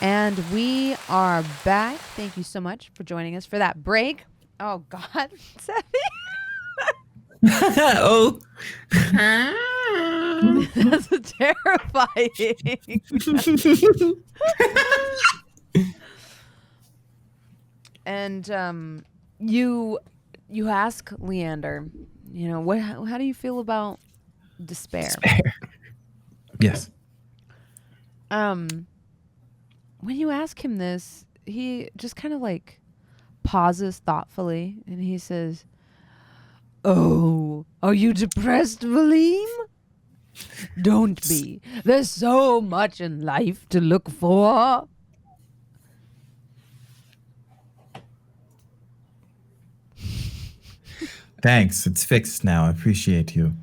And we are back. Thank you so much for joining us for that break. Oh, God. Oh. That's terrifying. And you ask Leander, you know, how do you feel about despair? Yes. When you ask him this, he just kind of like pauses thoughtfully and he says, "Oh, are you depressed, Valym? Don't be. There's so much in life to look for." Thanks. It's fixed now. I appreciate you.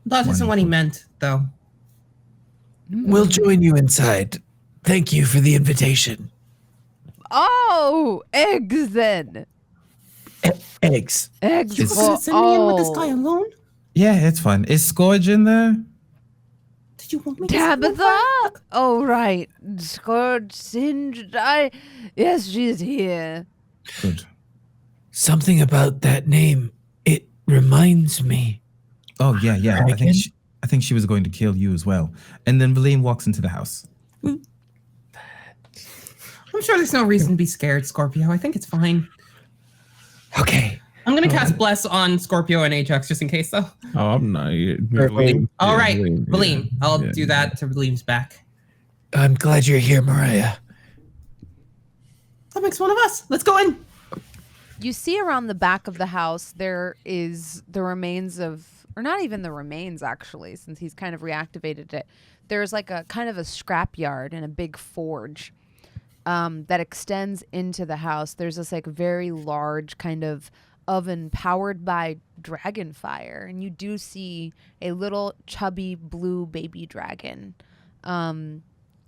That isn't what he meant, though. We'll join you inside. Thank you for the invitation. Oh, eggs then. Eggs. Eggs You for couldn't send me in with this guy all. alone? Yeah, it's fun. Is Scourge in there? Did you want me to send him Tabitha? back? Oh, right. Scourge, Singed. Yes, she's here. Good. Something about that name. It reminds me. Oh, yeah. I Dragon? think she was going to kill you as well. And then Valym walks into the house. I'm sure there's no reason to be scared, Scorpio. I think it's fine. Okay. I'm going to cast Bless on Scorpio and Ajax just in case, though. Oh, I'm not. All right, Valym. I'll do that to Valym's back. I'm glad you're here, Mirayah. That makes one of us. Let's go in. You see around the back of the house, there is the remains of, or not even the remains actually, since he's kind of reactivated it. There's like a kind of a scrapyard and a big forge that extends into the house. There's this like very large kind of oven powered by dragon fire. And you do see a little chubby blue baby dragon,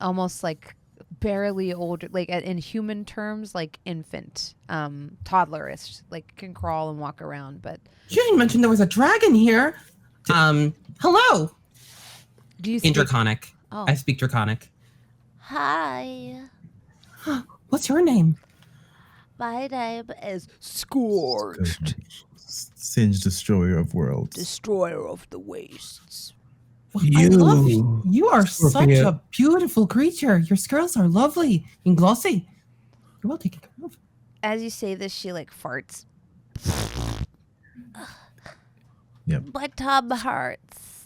almost like barely older, like in human terms, like infant, toddlerish, like can crawl and walk around. But You didn't mention there was a dragon here. Hello. do you In speak? Draconic. Oh. I speak Draconic. Hi, What's your name? my name is Scorched, Singe, destroyer of worlds. destroyer of the wastes. I love You. you. Are such Scorpio. a beautiful creature. Your scales are lovely and glossy. You're well taken care of. As you say this, she like farts. Yep. My tongue hurts.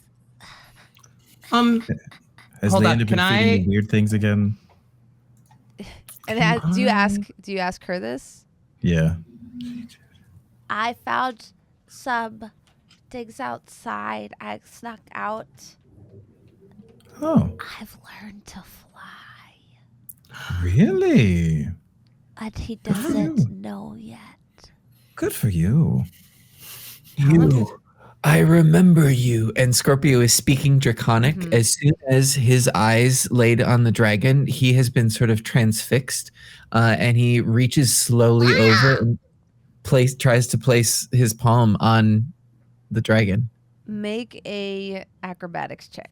Has Hold on, Leander been can feeding I- you weird things again? And do you ask her this? Yeah. I found some things outside. I snuck out. Oh, I've learned to fly, really? and he for you. doesn't know yet. Good for you. You. I remember you. And Scorpio is speaking Draconic. Mhm. As soon as his eyes laid on the dragon, he has been sort of transfixed, and he reaches slowly over and tries to place his palm on the dragon. Make a acrobatics check.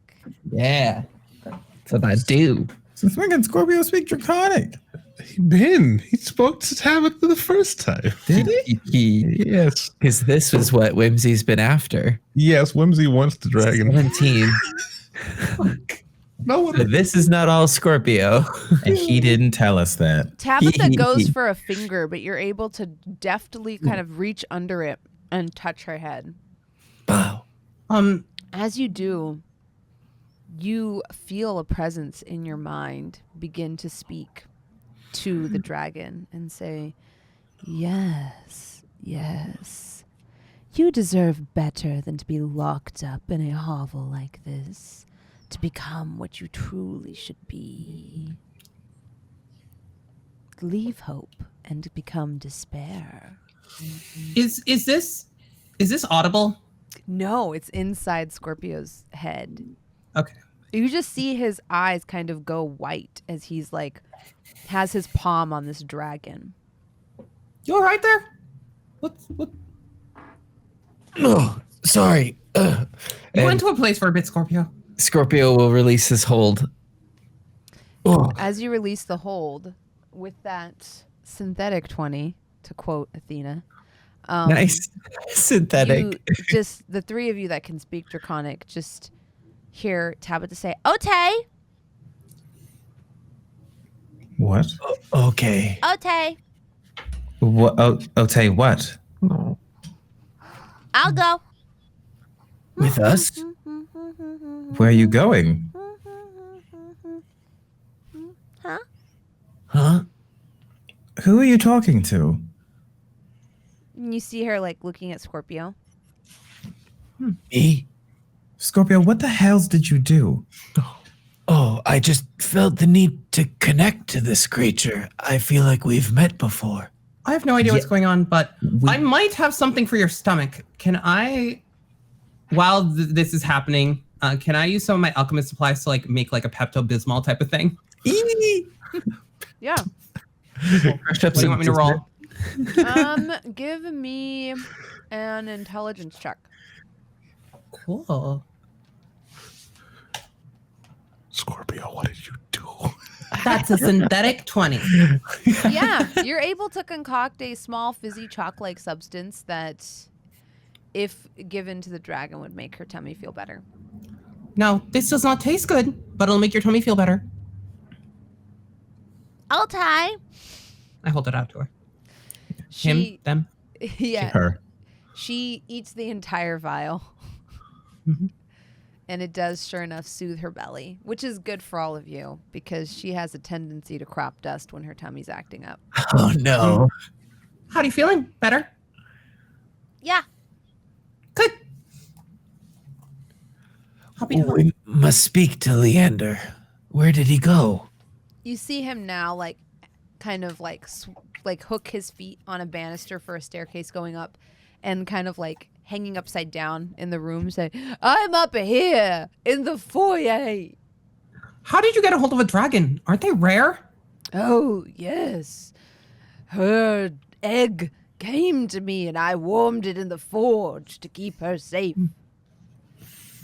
Yeah. That's what I do. Since when can Scorpio speak Draconic? He spoke to Tabitha the first time. Did he? Yes. Because this was what Whimsy's been after. Yes, Whimsy wants the dragon. 17. No one. So this is not all Scorpio. And he didn't tell us that. Tabitha goes for a finger, but you're able to deftly kind of reach under it and touch her head. Wow. As you do, you feel a presence in your mind begin to speak to the dragon and say, "Yes, yes. You deserve better than to be locked up in a hovel like this, to become what you truly should be. Leave hope and become despair." Is this audible? No, it's inside Scorpio's head. Okay. You just see his eyes kind of go white as he's like, has his palm on this dragon. You all right there? What? Oh, sorry. You went to a place for a bit, Scorpio. Scorpio will release his hold. Oh. as you release the hold with that synthetic 20, to quote Athena. Nice. Synthetic. You just, the three of you that can speak Draconic, just hear Tabitha say, "Ote, What? Okay. Okay, What? Oh, tell you what. Oh. I'll go. With us? Where are you going? Huh? Huh? Who are you talking to? And you see her like looking at Scorpio. Me? Scorpio, what the hells did you do? Oh, I just felt the need to connect to this creature. I feel like we've met before. I have no idea what's going on, but we- I might have something for your stomach. Can I, while this is happening, can I use some of my alchemist supplies to like make like a Pepto-Bismol type of thing? Yeah. What do you want me to roll? Give me an intelligence check. Cool. Scorpio, what did you do? That's a synthetic 20. Yeah, you're able to concoct a small fizzy chalk-like substance that, if given to the dragon, would make her tummy feel better. No, this does not taste good, but it'll make your tummy feel better. Okay. I hold it out to her. She, Them. yeah, Her. she eats the entire vial. Mhm. And it does, sure enough, soothe her belly, which is good for all of you because she has a tendency to crop dust when her tummy's acting up. Oh, no. How are you feeling? Better? Yeah. Good. Happy to help. We must speak to Leander. Where did he go? You see him now, like, kind of like hook his feet on a banister for a staircase going up, and kind of like hanging upside down in the room, say, "I'm up here in the foyer." How did you get a hold of a dragon? Aren't they rare? Oh yes, her egg came to me, and I warmed it in the forge to keep her safe.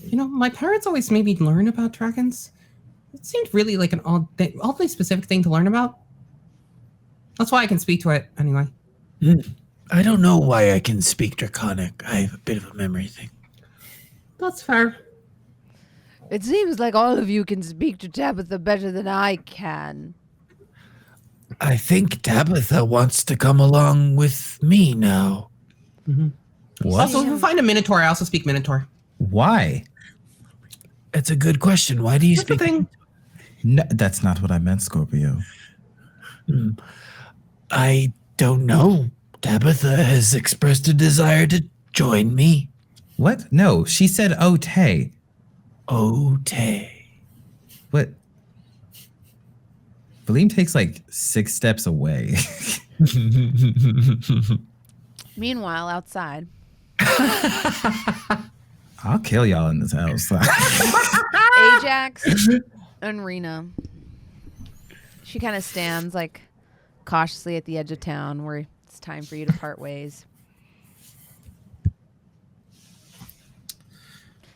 You know, my parents always made me learn about dragons. It seemed really like an oddly specific thing to learn about. That's why I can speak to it anyway. I don't know why I can speak Draconic. I have a bit of a memory thing. That's fair. It seems like all of you can speak to Tabitha better than I can. I think Tabitha wants to come along with me now. What? Also, if you find a Minotaur, I also speak Minotaur. Why? That's a good question. Why do you That's the speak? thing. No, that's not what I meant, Scorpio. I don't know. Tabitha has expressed a desire to join me. What? No, she said Ote. Ote. What? Valym takes like 6 steps away. Meanwhile, outside, I'll kill y'all in this house. Ajax and Rena. She kind of stands like cautiously at the edge of town where it's time for you to part ways.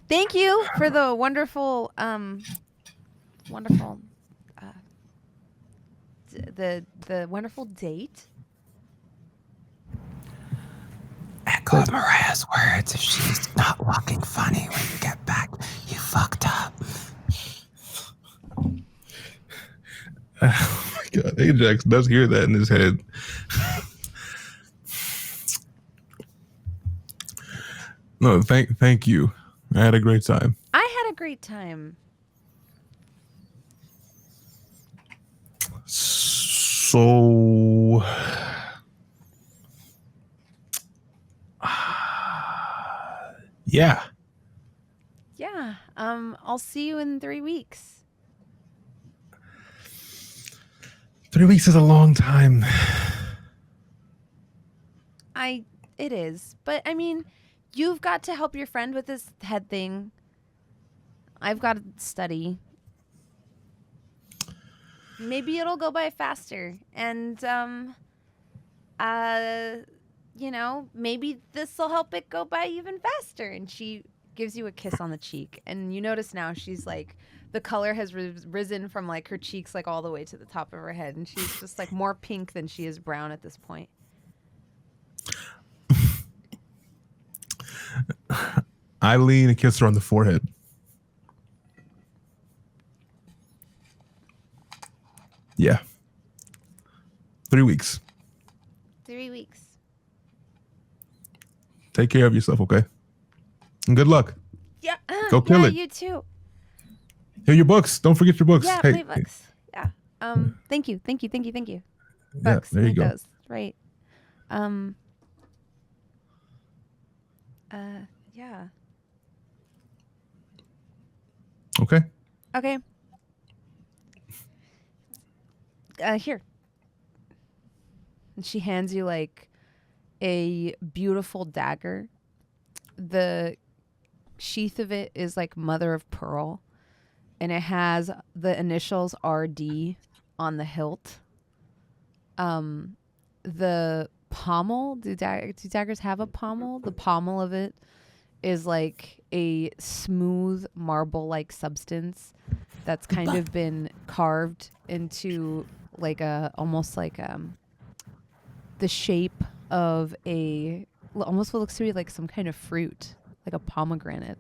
Thank you for the wonderful, wonderful, the wonderful date. Echo Mirayah's words. If she's not walking funny when you get back, you fucked up. Oh my god, Ajax does hear that in his head. No, thank you. I had a great time. I had a great time. So yeah. Yeah. I'll see you in 3 weeks. 3 weeks is a long time. It is. But I mean, you've got to help your friend with this head thing. I've got to study. Maybe it'll go by faster. And you know, maybe this will help it go by even faster. And she gives you a kiss on the cheek, and you notice now she's like, the color has risen from like her cheeks like all the way to the top of her head, and she's just like more pink than she is brown at this point. I lean and kiss her on the forehead. Yeah. 3 weeks. 3 weeks. Take care of yourself, okay? And good luck. Yeah. Go kill yeah, it. You too. Here, your books. Don't forget your books. Yeah, hey, play books. Yeah. Thank you. Yeah, Books. there you go. Goes. Right. Yeah. Okay. Okay. Here. And she hands you like a beautiful dagger. The sheath of it is like mother of pearl, and it has the initials RD on the hilt. The pommel, do daggers have a pommel? The pommel of it is like a smooth marble-like substance that's kind of been carved into like almost like the shape of almost what looks to be like some kind of fruit, like a pomegranate.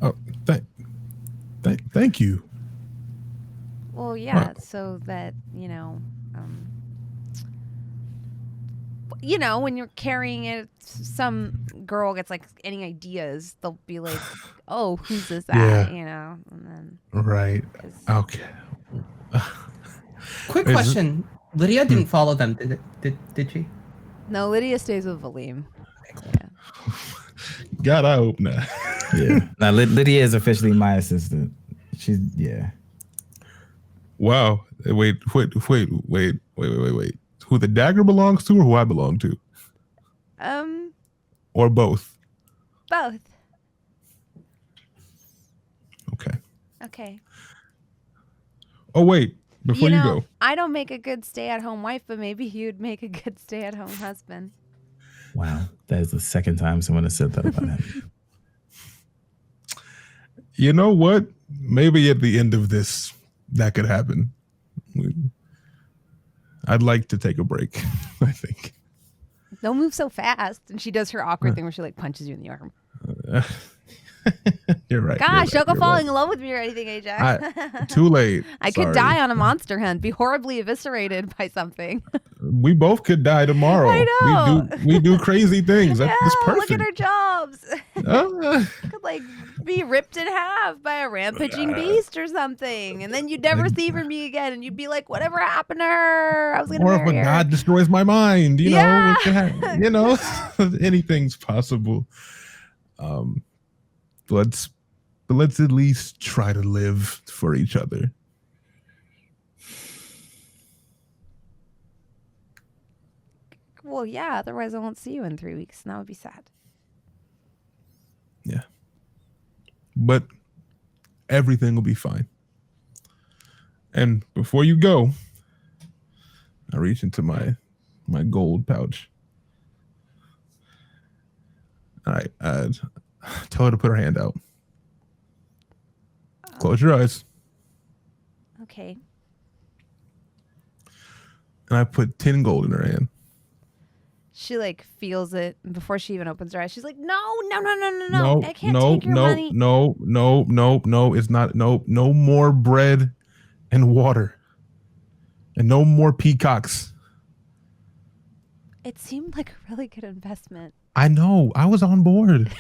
Oh, thank you. Well, yeah, Wow. so that, when you're carrying it, some girl gets like any ideas, they'll be like, oh, whose is that? Yeah. And then Right. 'cause- Okay. Quick Is it- question. Lydia didn't follow them, did she? No, Lydia stays with Valym. God, I hope not. Yeah. Now Lydia is officially my assistant. She's Wow. Wait. Who the dagger belongs to or who I belong to? Or both? Both. Okay. Okay. Oh, wait. Before you go. I don't make a good stay-at-home wife, but maybe you'd make a good stay-at-home husband. Wow. That is the second time someone has said that about him. You know what? Maybe at the end of this, that could happen. I'd like to take a break, I think. Don't move so fast. And she does her awkward thing where she like punches you in the arm. You're right. Gosh, you're don't go right, falling in love with me or anything, Ajax. Too late. I could Sorry. die on a monster hunt, be horribly eviscerated by something. We both could die tomorrow. I know. We do crazy things. That's look perfect. at our jobs. Uh, Could like be ripped in half by a rampaging beast or something, and then you'd never see from me again, and you'd be like, "Whatever happened to her? I was gonna or if marry a her." god destroys my mind, Yeah. Anything's possible. Let's at least try to live for each other. Well, yeah. Otherwise, I won't see you in 3 weeks, and that would be sad. Yeah. But everything will be fine. And before you go, I reach into my gold pouch. All right. Tell her to put her hand out. Close your eyes. Okay. And I put 10 gold in her hand. She like feels it, and before she even opens her eyes, she's like, "No, No, I can't take your money." no. It's not. No more bread and water. And no more peacocks. It seemed like a really good investment. I know. I was on board.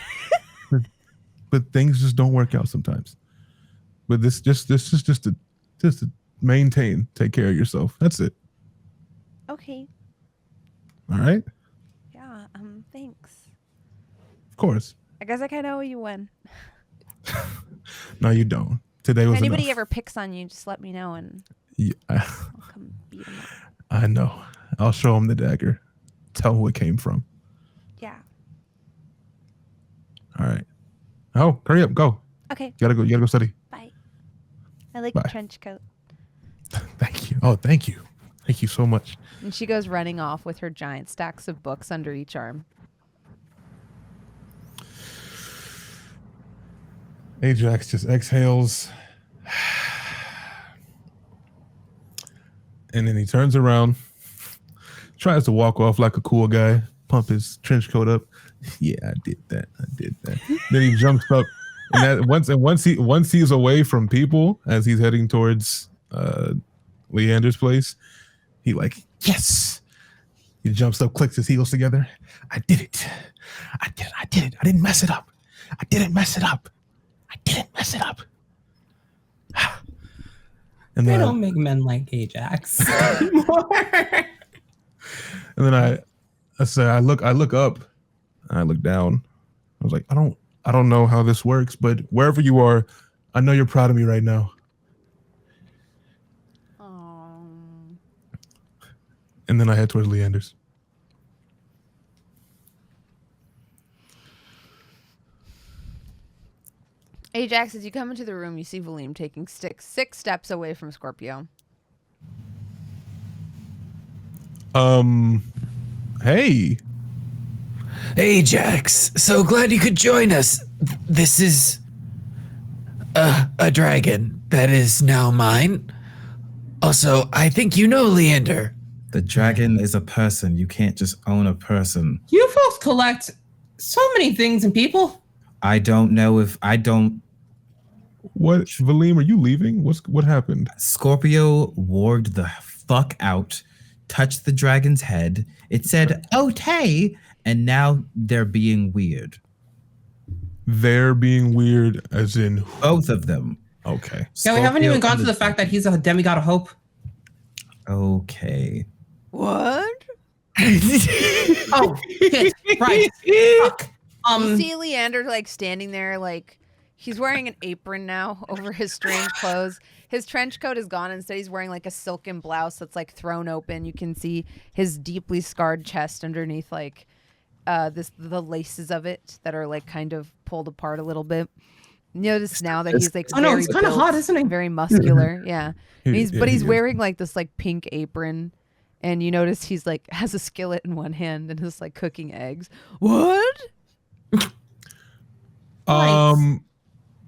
But things just don't work out sometimes. But this is just to maintain, take care of yourself. That's it. Okay. All right? Yeah. Thanks. Of course. I guess I kind of owe you one. No, you don't. Today was If anybody enough. ever picks on you, just let me know, and Yeah, I'll come beat them up. I know. I'll show him the dagger. Tell him who it came from. Yeah. All right. Oh, hurry up. Go. Okay. You gotta go study. Bye. I like Bye. the trench coat. Thank you. Oh, thank you. Thank you so much. And she goes running off with her giant stacks of books under each arm. Ajax just exhales. And then he turns around, tries to walk off like a cool guy, pump his trench coat up. Yeah, I did that. Then he jumps up, and once he's away from people as he's heading towards Leander's place, he like, yes. He jumps up, clicks his heels together. I did it. I didn't mess it up. I didn't mess it up. And They then don't make men like Ajax. and then I say I look up and I look down. I was like, I don't know how this works, but wherever you are, I know you're proud of me right now. And then I head towards Leander's. Ajax, as you come into the room, you see Valym taking six steps away from Scorpio. Hey. Ajax, so glad you could join us. This is a dragon that is now mine. Also, I think you know Leander. The dragon is a person. You can't just own a person. You folks collect so many things and people. I don't know if I don't. What, Valym, are you leaving? What happened? Scorpio warged the fuck out, touched the dragon's head. It said, okay, and now they're being weird. They're being weird as in Both of them. okay. Yeah, we haven't Scorpio even gone and to the fact that he's a demigod of hope. Okay. What? Oh, shit. Right. Fuck. You see Leander like standing there, like he's wearing an apron now over his strange clothes. His trench coat is gone. Instead, he's wearing like a silken blouse that's like thrown open. You can see his deeply scarred chest underneath, like the laces of it that are like kind of pulled apart a little bit. You notice now that he's like he's kind of hot, isn't he? very muscular. Yeah, and He but he's is. wearing like this like pink apron. And you notice he's like has a skillet in one hand and is like cooking eggs. What?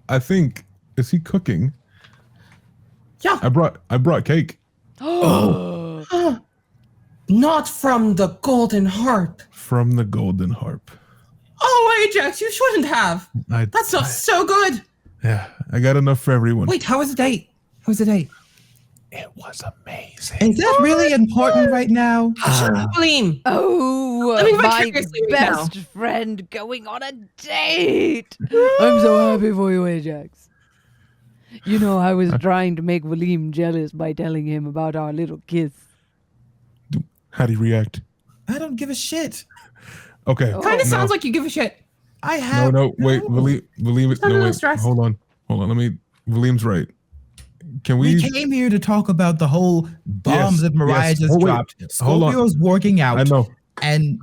I think, is he cooking? Yeah. I brought cake Not from the golden harp. from the Golden Harp. Oh, Ajax, you shouldn't have. That stuff's so good. Yeah, I got enough for everyone. Wait, how was the date? How was the date? It was amazing. Is that really important right now? Shut up, Valym. Oh, Let me my vicariously now. best friend going on a date. I'm so happy for you, Ajax. You know, I was trying to make Valym jealous by telling him about our little kiss. How'd he react? I don't give a shit. Okay. Kind of sounds like you give a shit. I have. No, wait. Valym, a little stress. Hold on. Valym's right. Can We we? came here to talk about the whole bombs that Mirayah just Wait, dropped. hold on. Scorpio's working out. I know. And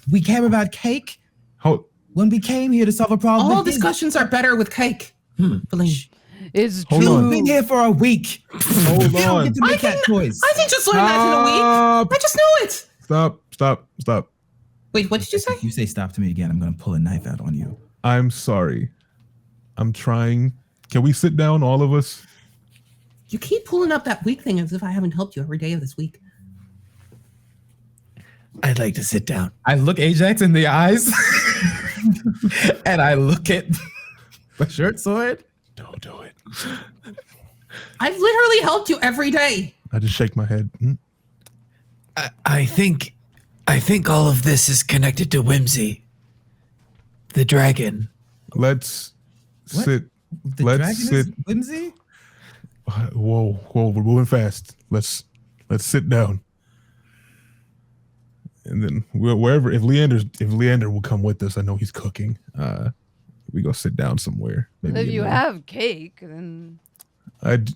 we care about cake Hold. when we came here to solve a problem. All that is- discussions are better with cake. Valym. It's Hold true. on. We've been here for a week. Hold You don't on. get to make that choice. I can just learn that in a week. I just know it. Stop. Wait, what did you say? If you say stop to me again, I'm going to pull a knife out on you. I'm sorry. I'm trying. Can we sit down, all of us? You keep pulling up that week thing as if I haven't helped you every day of this week. I'd like to sit down. I look Ajax in the eyes and I look at the short sword. Don't do it. I've literally helped you every day. I just shake my head. I think all of this is connected to Whimsy, the dragon. Let's What? sit. The Let's dragon sit. is Whimsy? Whoa, we're moving fast. Let's sit down. And then wherever, if Leander will come with us, I know he's cooking. We go sit down somewhere. Maybe If in you the- have cake, then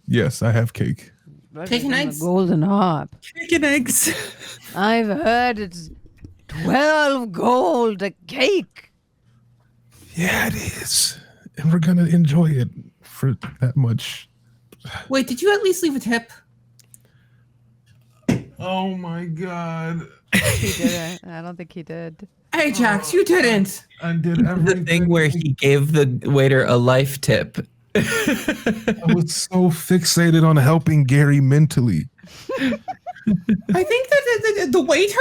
yes, I have cake. Cake and eggs? Golden harp. Chicken eggs. I've heard it's 12 gold a cake. Yeah, it is, and we're gonna enjoy it for that much. Wait, did you at least leave a tip? Oh my god. He didn't. I don't think he did. Ajax, you didn't. I did everything. The thing where he gave the waiter a life tip. I was so fixated on helping Gary mentally. I think that the waiter.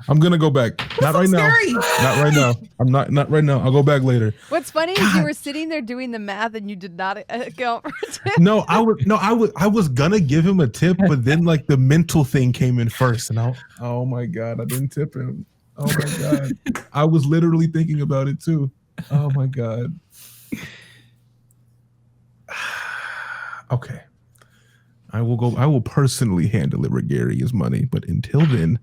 I'm gonna go back. Not right now. Scary. Not right now. I'm not right now. I'll go back later. What's funny is you were sitting there doing the math and you did not account for it. No, I was gonna give him a tip, but then like the mental thing came in first, and oh my god, I didn't tip him. Oh my god, I was literally thinking about it too. Oh my god. Okay, I will personally hand deliver Gary his money, but until then,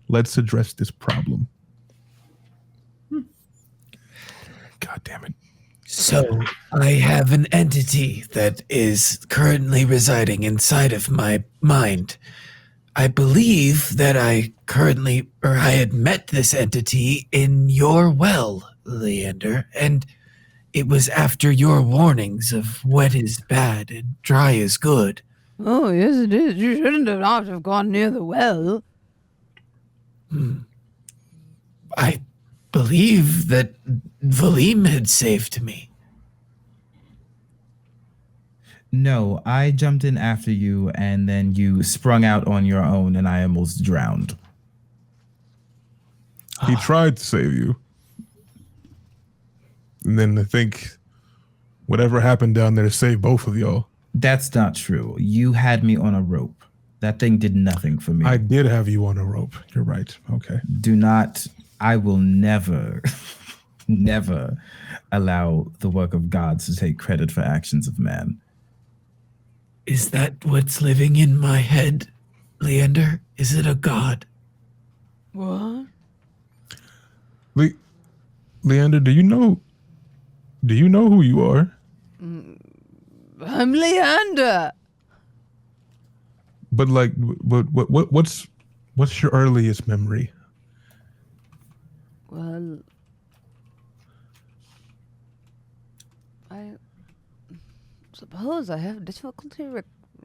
let's address this problem. God damn it. So I have an entity that is currently residing inside of my mind. I believe that I had met this entity in your well, Leander, and it was after your warnings of wet is bad and dry is good. Oh, yes, it is. You shouldn't have gone near the well. I believe that Valym had saved me. No, I jumped in after you, and then you sprung out on your own, and I almost drowned. He tried to save you. And then I think whatever happened down there saved both of y'all. That's not true. You had me on a rope. That thing did nothing for me. I did have you on a rope. You're right. Okay. I will never, never allow the work of gods to take credit for actions of man. Is that what's living in my head, Leander? Is it a god? What? Leander, do you know who you are? I'm Leander. But like, what's your earliest memory? Well, I suppose I have difficulty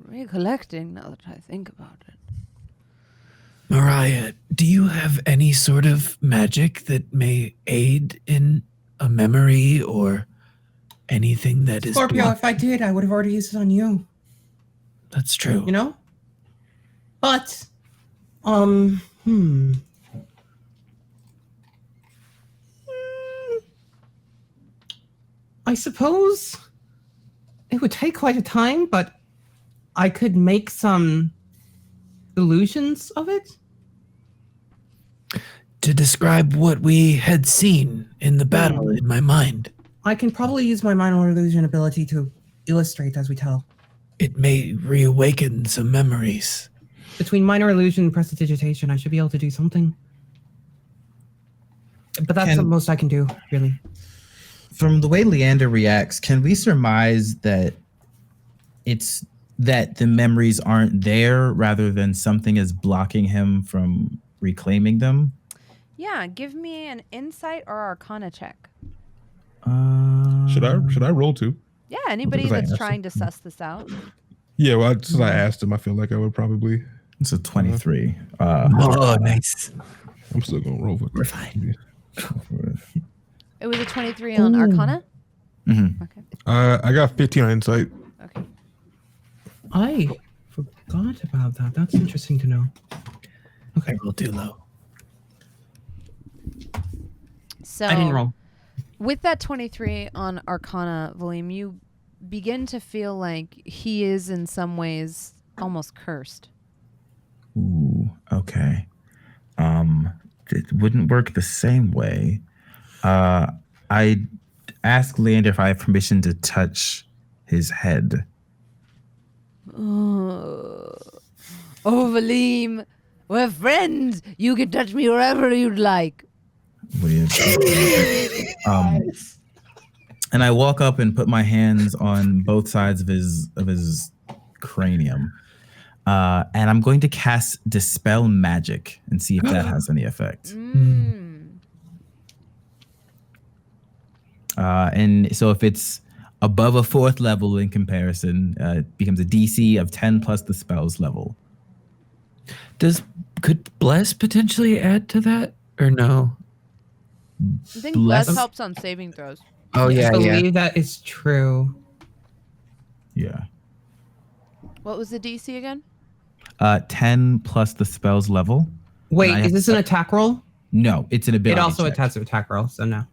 recollecting now that I think about it. Mirayah, do you have any sort of magic that may aid in a memory or anything that is Scorpio, if I did, I would have already used it on you. That's true. You know? But, I suppose it would take quite a time, but I could make some illusions of it. To describe what we had seen in the battle in my mind. I can probably use my minor illusion ability to illustrate as we tell. It may reawaken some memories. Between minor illusion and prestidigitation, I should be able to do something. But that's the most I can do, really. From the way Leander reacts, can we surmise that it's that the memories aren't there rather than something is blocking him from reclaiming them? Yeah, give me an insight or arcana check. Should I roll too? Yeah, anybody Because I that's asked trying to suss this out. Yeah, well, since I asked him, I feel like I would probably. It's a 23. Oh, nice. I'm still gonna roll. We're fine. It was a 23 on arcana? Mm-hmm. Okay. I got 15 on insight. Okay. I forgot about that. That's interesting to know. Okay, I will do low. So I didn't roll. with that 23 on arcana, Valym, you begin to feel like he is in some ways almost cursed. Ooh, okay. It wouldn't work the same way. I asked Leander if I have permission to touch his head. Oh, Valym, we're friends. You can touch me wherever you'd like. Weird. And I walk up and put my hands on both sides of his cranium. And I'm going to cast Dispel Magic and see if that has any effect. And so if it's above a 4th level in comparison, it becomes a DC of 10 plus the spell's level. Could Bless potentially add to that or no? I think Bless- bless helps on saving throws. Oh I yeah, yeah. believe that is true. Yeah. What was the DC again? 10 plus the spell's level. Wait, I is have- this an attack roll? No, it's an ability It also check. attacks an attack roll, so no.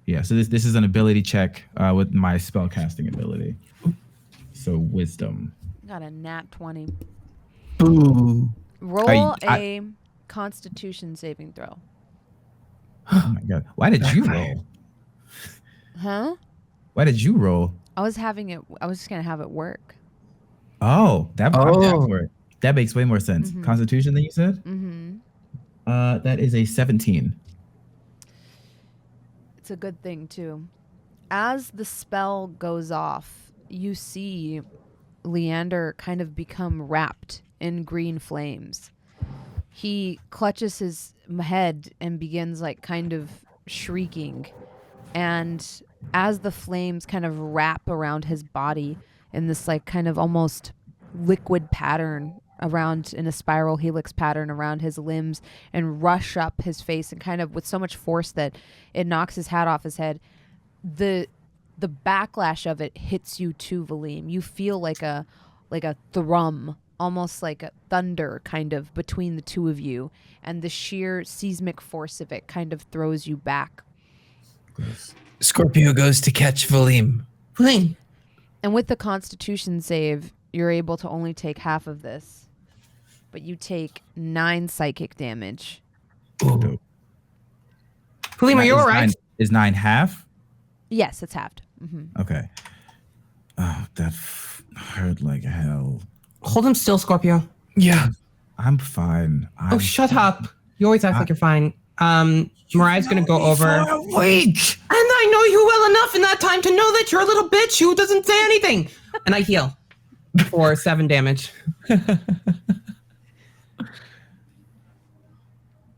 Yeah, so this is an ability check with my spell casting ability. So wisdom. Got a nat 20. Boo. Roll a Constitution saving throw. Oh my god. Why did you roll? Huh? Why did you roll? I was just gonna have it work. Oh, I'm down Oh. for it. That makes way more sense. Mhm. Constitution that you said? Mm-hmm. That is a 17. It's a good thing too. As the spell goes off, you see Leander kind of become wrapped in green flames. He clutches his head and begins like kind of shrieking. And as the flames kind of wrap around his body in this like kind of almost liquid pattern around in a spiral helix pattern around his limbs and rush up his face and kind of with so much force that it knocks his hat off his head, the backlash of it hits you too, Valym. You feel like a thrum, almost like a thunder kind of between the two of you, and the sheer seismic force of it kind of throws you back. Scorpio goes to catch Valym. Valym. And with the Constitution save, you're able to only take half of this. But you take 9 psychic damage. Ooh. Valym, are you all right? Is 9 half? Yes, it's halved. Mm-hmm. Okay. Oh, that hurt like hell. Hold him still, Scorpio. Yeah. I'm fine. Oh, shut up. You always act like you're fine. Mariah's gonna go over. For a week. And I know you well enough in that time to know that you're a little bitch who doesn't say anything. And I heal for 7 damage.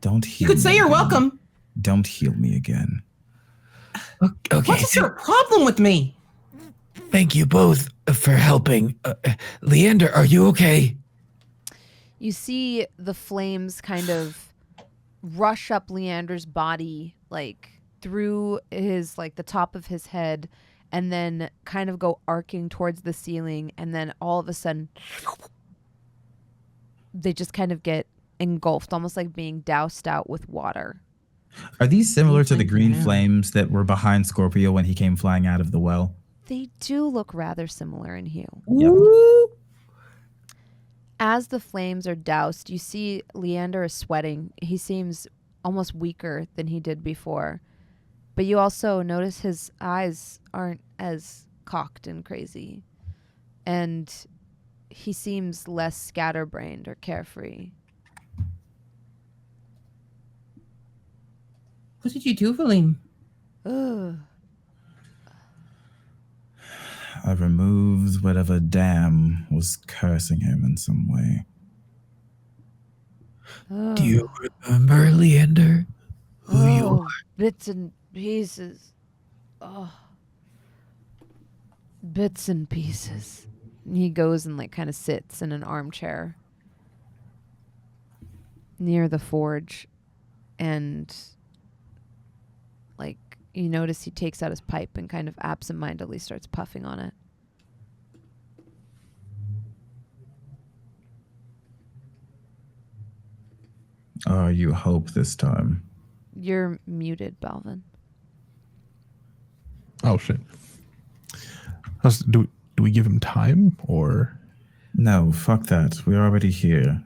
Don't heal You could say me you're again. welcome. Don't heal me again. Okay. What is your problem with me? Thank you both for helping. Leander, are you okay? You see the flames kind of rush up Leander's body, like through his, like the top of his head, and then kind of go arcing towards the ceiling. And then all of a sudden, they just kind of get engulfed, almost like being doused out with water. Are these similar to the Thank you, green ma'am. flames that were behind Scorpio when he came flying out of the well? They do look rather similar in hue. Yep. As the flames are doused, you see Leander is sweating. He seems almost weaker than he did before. But you also notice his eyes aren't as cocked and crazy. And he seems less scatterbrained or carefree. What did you do, Valym? Ugh. I removed whatever dam was cursing him in some way. Do you remember, Leander? Who you Oh, are? bits and pieces. Oh. Bits and pieces. And he goes and like kind of sits in an armchair near the forge, and like you notice he takes out his pipe and kind of absentmindedly starts puffing on it. Oh, you hope this time. You're muted, Balvin. Oh shit. Do we give him time or? No, fuck that. We're already here.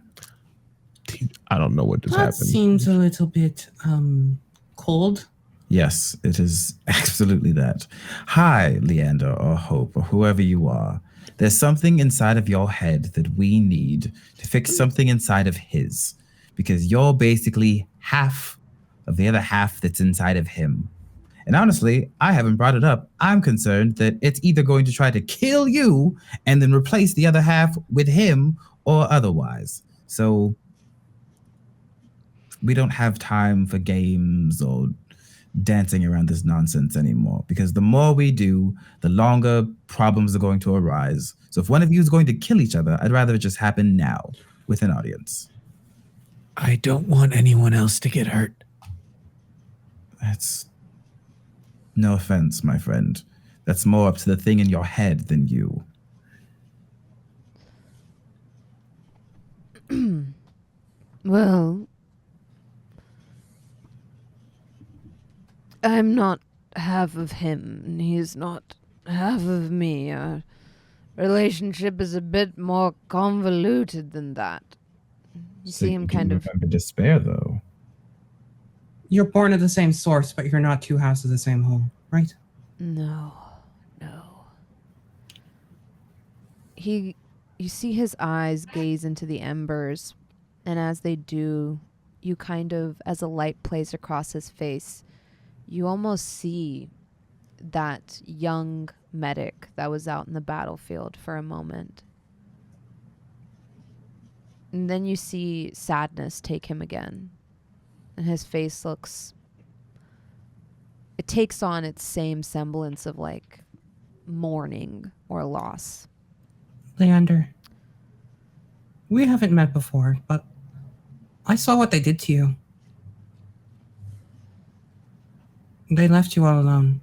I don't know what just That happened. seems a little bit cold. Yes, it is absolutely that. Hi, Leander or Hope or whoever you are. There's something inside of your head that we need to fix something inside of his, because you're basically half of the other half that's inside of him. And honestly, I haven't brought it up. I'm concerned that it's either going to try to kill you and then replace the other half with him or otherwise. So we don't have time for games or dancing around this nonsense anymore, because the more we do, the longer problems are going to arise. So if one of you is going to kill each other, I'd rather it just happen now with an audience. I don't want anyone else to get hurt. That's no offense, my friend. That's more up to the thing in your head than you. Well, I'm not half of him, and he's not half of me. Our relationship is a bit more convoluted than that. You see him kind of... remember despair, though. You're born of the same source, but you're not two halves of the same whole, right? No. You see his eyes gaze into the embers, and as they do, you kind of, as a light plays across his face, you almost see that young medic that was out in the battlefield for a moment. And then you see sadness take him again, and his face looks... It takes on its same semblance of, like, mourning or loss. Leander, we haven't met before, but I saw what they did to you. They left you all alone.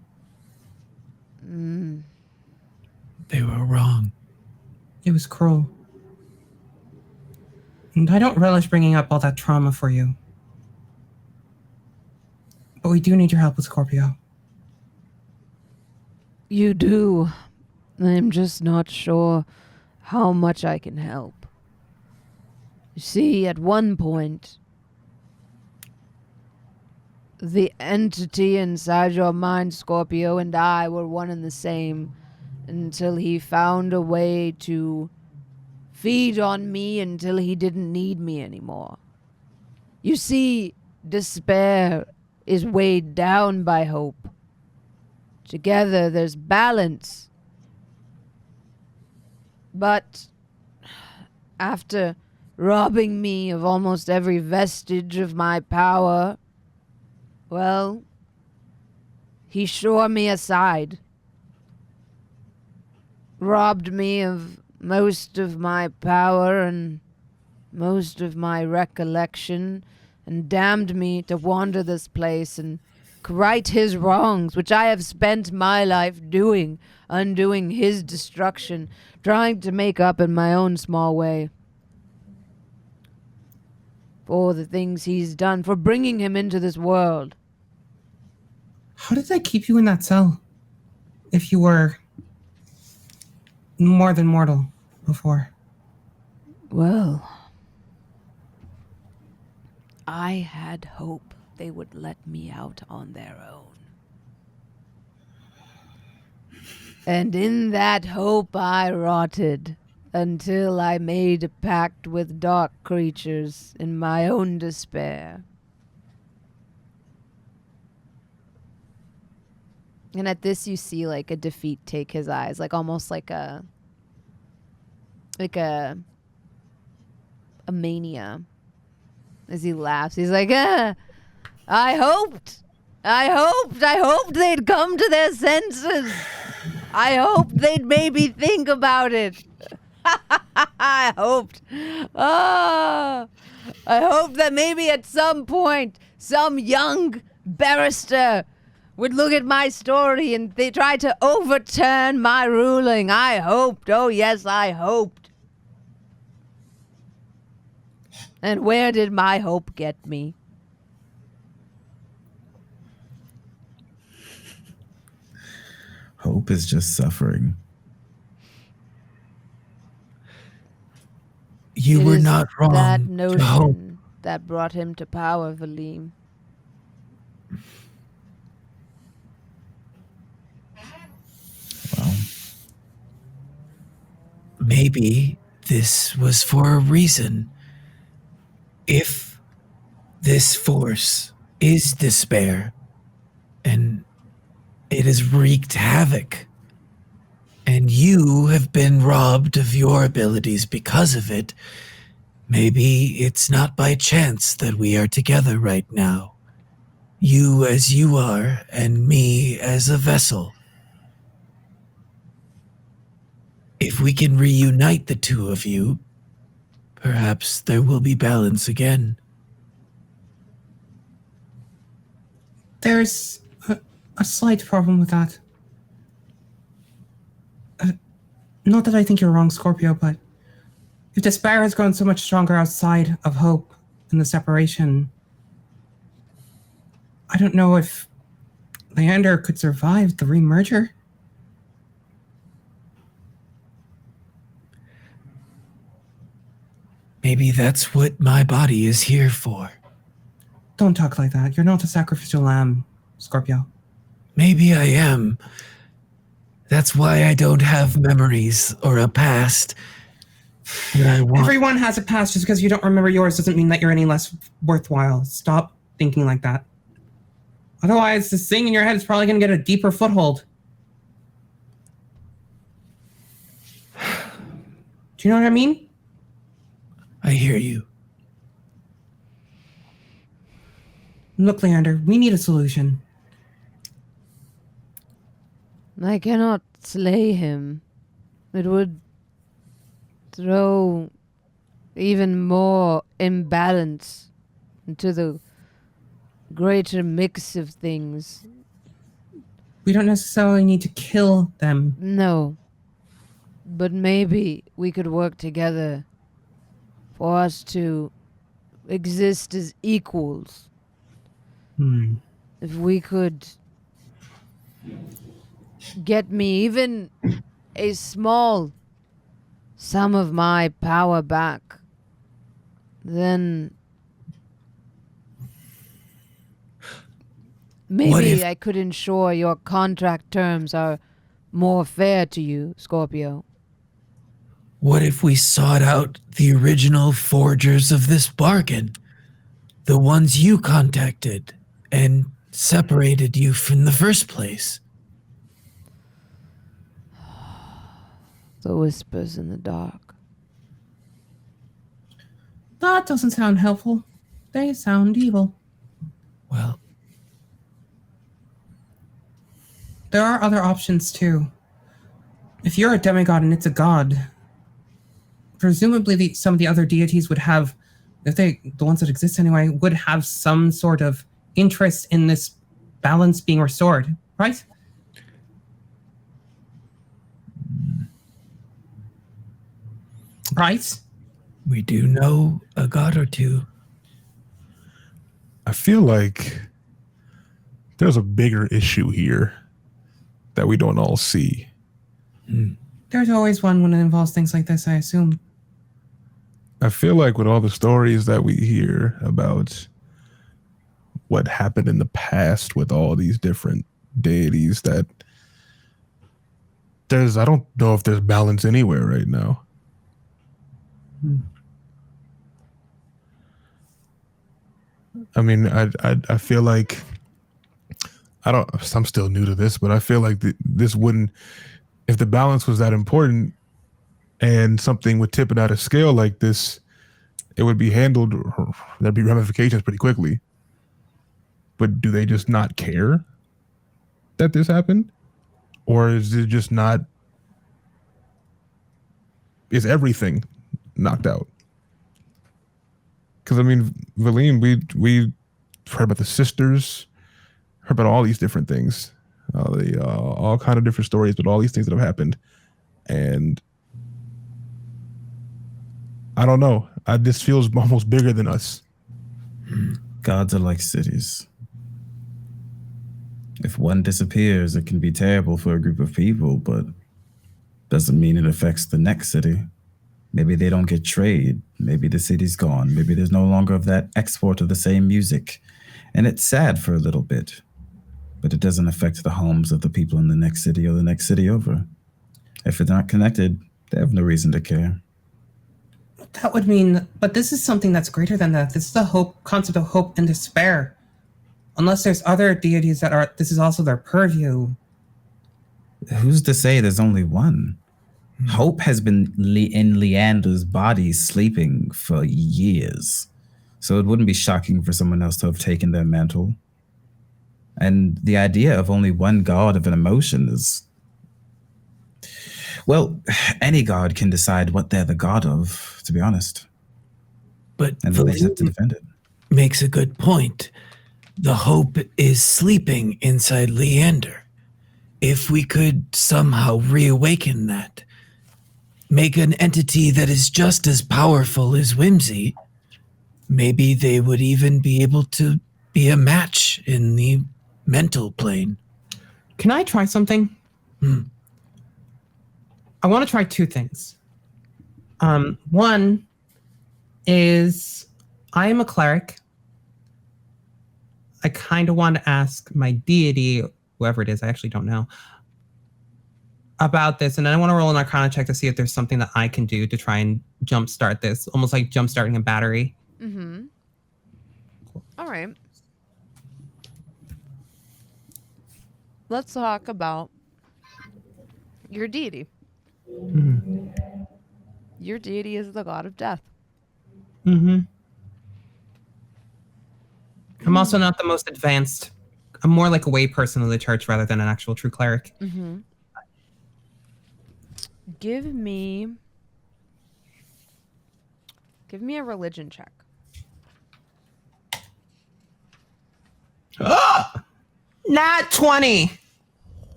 They were wrong. It was cruel. And I don't relish bringing up all that trauma for you. But we do need your help with Scorpio. You do. I'm just not sure how much I can help. You see, at one point, the entity inside your mind, Scorpio, and I were one and the same until he found a way to feed on me until he didn't need me anymore. You see, despair is weighed down by hope. Together, there's balance. But after robbing me of almost every vestige of my power, well, he shore me aside. Robbed me of most of my power and most of my recollection, and damned me to wander this place and right his wrongs, which I have spent my life doing, undoing his destruction, trying to make up in my own small way for the things he's done, for bringing him into this world. How did they keep you in that cell? If you were more than mortal before. Well, I had hope they would let me out on their own. And in that hope I rotted until I made a pact with dark creatures in my own despair. And at this you see like a defeat take his eyes, like almost like a mania. As he laughs, he's like, I hoped they'd come to their senses. I hoped they'd maybe think about it. I hoped that maybe at some point some young barrister would look at my story and they try to overturn my ruling. I hoped. Oh yes, I hoped. And where did my hope get me? Hope is just suffering. You were not wrong. That to hope. notion that brought him to power, Valym. Well, Maybe this was for a reason. If this force is despair and it has wreaked havoc, and you have been robbed of your abilities because of it, maybe it's not by chance that we are together right now. You as you are, and me as a vessel. If we can reunite the two of you, perhaps there will be balance again. There's a slight problem with that. Not that I think you're wrong, Scorpio, but if despair has grown so much stronger outside of hope and the separation, I don't know if Leander could survive the remerger. Maybe that's what my body is here for. Don't talk like that. You're not a sacrificial lamb, Scorpio. Maybe I am. That's why I don't have memories or a past. Everyone has a past. Just because you don't remember yours doesn't mean that you're any less worthwhile. Stop thinking like that. Otherwise, this thing in your head is probably going to get a deeper foothold. Do you know what I mean? I hear you. Look, Leander, we need a solution. I cannot slay him. It would throw even more imbalance into the greater mix of things. We don't necessarily need to kill them. No. But maybe we could work together for us to exist as equals. If we could get me even a small sum of my power back, then maybe I could ensure your contract terms are more fair to you, Scorpio. What if we sought out the original forgers of this bargain? The ones you contacted and separated you from the first place? The whispers in the dark. That doesn't sound helpful. They sound evil. Well, there are other options too. If you're a demigod and it's a god, presumably some of the other deities would have, the ones that exist anyway, would have some sort of interest in this balance being restored, right? Right? we do know a god or two. I feel like there's a bigger issue here that we don't all see. There's always one when it involves things like this, I assume. I feel like with all the stories that we hear about what happened in the past with all these different deities, that I don't know if there's balance anywhere right now. I mean, I feel like I'm still new to this, but I feel like this wouldn't, if the balance was that important and something would tip it out of scale like this, it would be handled, there'd be ramifications pretty quickly. But do they just not care that this happened? Or is it just not, is everything knocked out? Because I mean, Valym, we heard about the sisters, heard about all these different things, all kind of different stories, but all these things that have happened, and I don't know. This feels almost bigger than us. Gods are like cities. If one disappears, it can be terrible for a group of people, but doesn't mean it affects the next city. Maybe they don't get trade. Maybe the city's gone. Maybe there's no longer of that export of the same music. And it's sad for a little bit, but it doesn't affect the homes of the people in the next city or the next city over. If it's not connected, they have no reason to care. That would mean, but this is something that's greater than that. This is the concept of hope and despair. Unless there's other deities this is also their purview. Who's to say there's only one? Hope has been in Leander's body sleeping for years. So it wouldn't be shocking for someone else to have taken their mantle. And the idea of only one god of an emotion is, well, any god can decide what they're the god of, to be honest. But And they just have to defend it. Makes a good point. The hope is sleeping inside Leander. If we could somehow reawaken that, make an entity that is just as powerful as Whimsy, maybe they would even be able to be a match in the mental plane. Can I try something? I want to try two things. One is I am a cleric. I kind of want to ask my deity, whoever it is, I actually don't know, about this. And then I want to roll an Arcana check to see if there's something that I can do to try and jumpstart this, almost like jumpstarting a battery. Mm-hmm. All right. Let's talk about your deity. Mm-hmm. Your deity is the god of death. Mm-hmm. I'm also not the most advanced. I'm more like a way person of the church rather than an actual true cleric. Mm-hmm. Give me a religion check. Nat 20.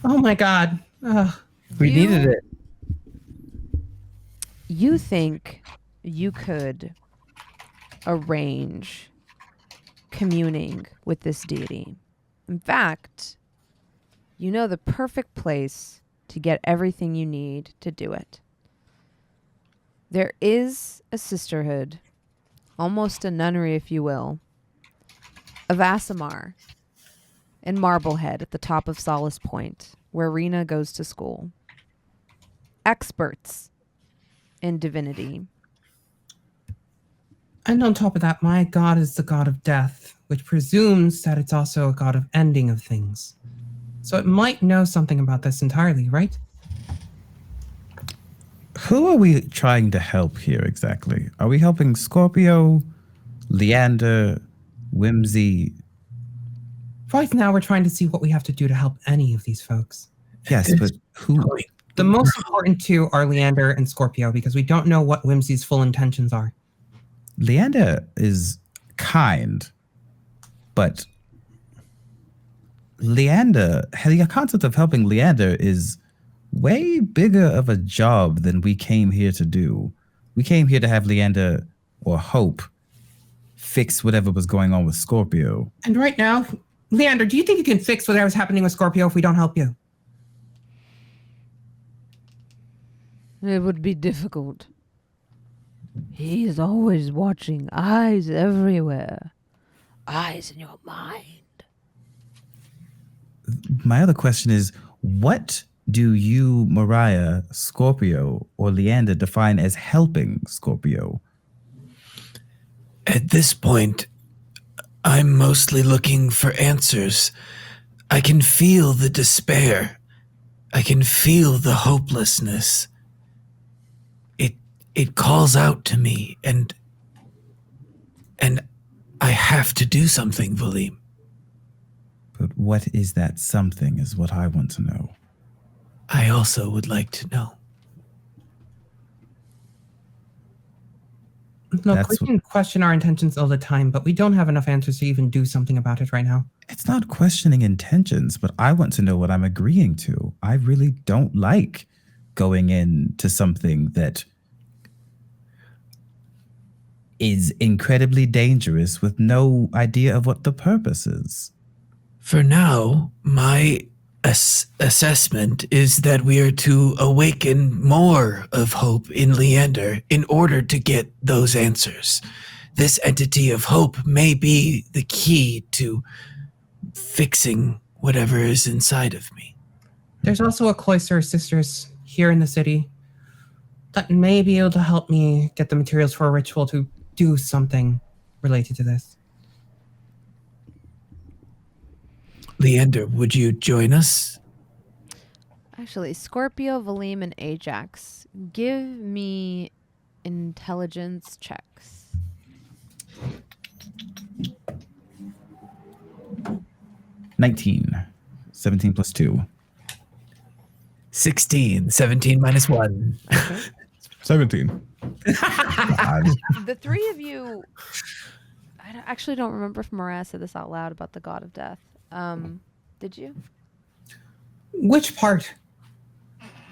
Oh my god. We needed it. You think you could arrange communing with this deity. In fact, you know the perfect place to get everything you need to do it. There is a sisterhood, almost a nunnery if you will, of Aasimar in Marblehead at the top of Solace Point, where Rena goes to school. Experts in divinity. And on top of that, my god is the god of death, which presumes that it's also a god of ending of things. So it might know something about this entirely, right? Who are we trying to help here exactly? Are we helping Scorpio, Leander, Whimsy? Right now, we're trying to see what we have to do to help any of these folks. Yes, but who? The most important two are Leander and Scorpio, because we don't know what Whimsy's full intentions are. Leander is kind, but Leander, the concept of helping Leander is way bigger of a job than we came here to do. We came here to have Leander, or Hope, fix whatever was going on with Scorpio. And right now, Leander, do you think you can fix whatever's happening with Scorpio if we don't help you? It would be difficult. He is always watching, eyes everywhere. Eyes in your mind. My other question is, what do you, Mirayah, Scorpio, or Leander define as helping Scorpio? At this point, I'm mostly looking for answers. I can feel the despair. I can feel the hopelessness. It calls out to me, and I have to do something, Valym. But what is that something is what I want to know. I also would like to know. Look, we can question our intentions all the time, but we don't have enough answers to even do something about it right now. It's not questioning intentions, but I want to know what I'm agreeing to. I really don't like going into something that is incredibly dangerous with no idea of what the purpose is. For now, my assessment is that we are to awaken more of hope in Leander in order to get those answers. This entity of hope may be the key to fixing whatever is inside of me. There's also a cloister of sisters here in the city that may be able to help me get the materials for a ritual to do something related to this. Leander, would you join us? Actually, Scorpio, Valym, and Ajax, give me intelligence checks. 19. 17 plus 2. 16. 17 minus 1. 17. The three of you, actually don't remember if Mirayah said this out loud about the god of death. Did you? Which part?